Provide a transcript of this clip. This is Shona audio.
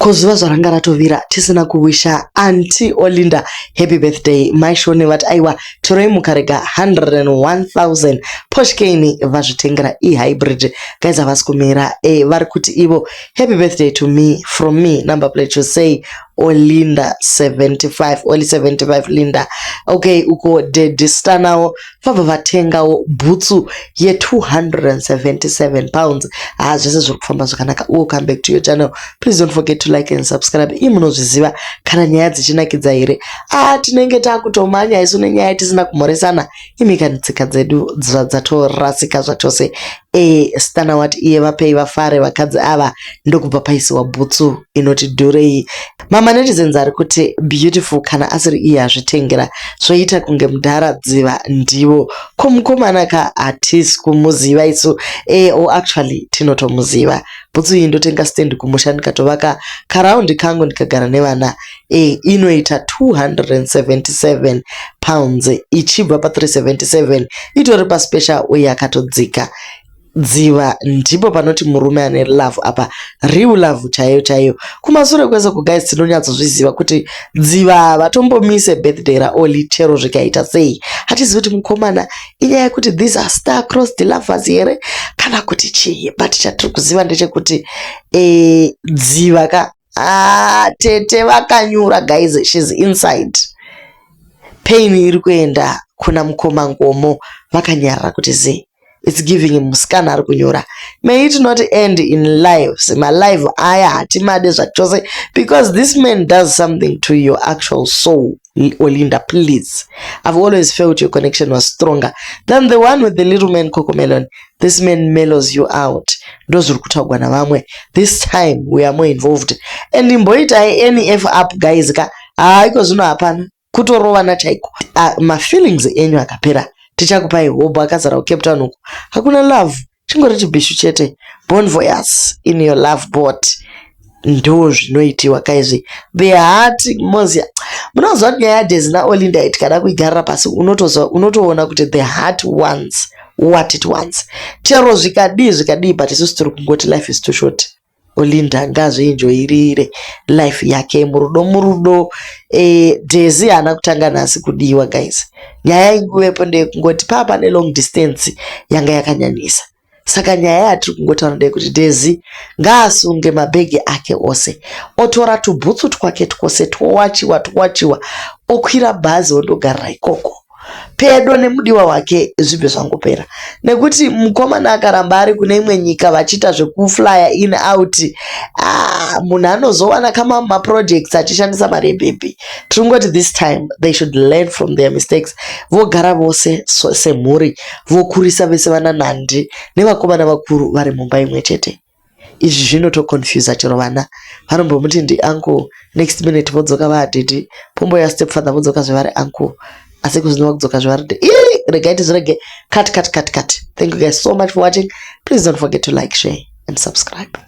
kuzuva zvaranga ratovira tisina kuwisha anti Olinda happy birthday. Maishone vati aiwa torei mukarega 101,000 poshkeni vazvitengera hybrid guys havasi kumira vari kuti ivo happy birthday to me from me number plate to say Olinda 75 Oli 75 Linda. Okay, uko dedistanawo vabva vatengawo bhutsu ye 277 pounds. Zvese zviri kufamba zvakanaka. Welcome back to your channel. Please don't forget to like and subscribe. Munozviziva kana nyaya dzichinakidza here. Tinenge takutomanya isu nenyaya tisina kumhoresana. Imika netsika dzedu dzatorasika zvachose. Stana wati iye vapei vafare vakadzi ava ndokubva paisiwa bhutsu inoti dhurei. Mama netizens ari kuti beautiful kana asiri iye azvitengera zvoita kunge mudharadziva ndivo kumukomana ka hatisi kumuziva isu actually tinotomuziva. Bhutsu iyi ndotenga stand kumusha ndikatovaka karaundi kangu ndikagara nevana inoita 277 pounds ichibva pa 377 itori pa special uye akatodzika. Dziva ndipo panoti murume ane love apa real love chaiyo chaiyo. Kumashure kwese guys tinonyatsozviziva kuti dziva vatombomise birthday raOli chero zvikaita sei. Hatizivi kuti mukomana inyaya kuti these are star crossed lovers here kana kuti chii, but chatiri kuziva ndechekuti dziva ka tete vakanyura guys, she's inside. Pain iri kuenda kuna mukomangomo vakanyarara kuti zii. It's giving him muskana ari kunyora. May it not end in lives. My life aya hatimade zvachose because this man does something to your actual soul. Olinda, please. I've always felt your connection was stronger than the one with the little man Cocomelon. This man mellows you out. Those rukutagwa na vamwe. This time we are more involved. And imboita NF up guys ka. Iko zuno hapana. Kutorova na chaiko. My feelings enyu akapera. Tichakupai hobo akazara Cape Town huko. Hakuna love. Chingori chibishu chete. Bon voyage in your love boat. Ndo zvinoitiwa kaizvi. The heart mozia. Munozwa nyaya dzina Olinda itikada kuigara pasi unotoona kuti the heart wants what it wants. Chero zvikadi but isusu tiri kungoti life is too short. Olinda ngazvienjoyirire life yake murudo. Daisy hana kutanga nasi kudiwa guys. Nyaya inguvepo ndekungoti papa ne long distance yanga yakanyanyisa. Saka nyaya yatiri kungotaura ndeyekuti Daisy ngaasunge mabhegi ake ose. Otora tubhutsu twake twose twawachiwa okwira bhazi ondogarira ikoko. Pedo nemudiwa wake zvibve zvangopera. Nekuti mukomana akaramba ari kune imwe nyika vachita zvekuflya in out. Munhu anozowana kama maprojects achishandisa mari yepepi. Tingoti this time they should learn from their mistakes. Vogara vose semhuri, vokurisa vese vana nandi nevakomana vakuru vari mumba imwe chete. Izvi zvinotoconfuse chero vana. Vanombomuti ndi uncle, next minute vodzoka vaadhidi, pombo ya stepfather vodzoka zvevari uncle. Asi kuzinwa kudzoka zvaride. Regaiti zvirege. Cut. Thank you guys so much for watching. Please don't forget to like, share and subscribe.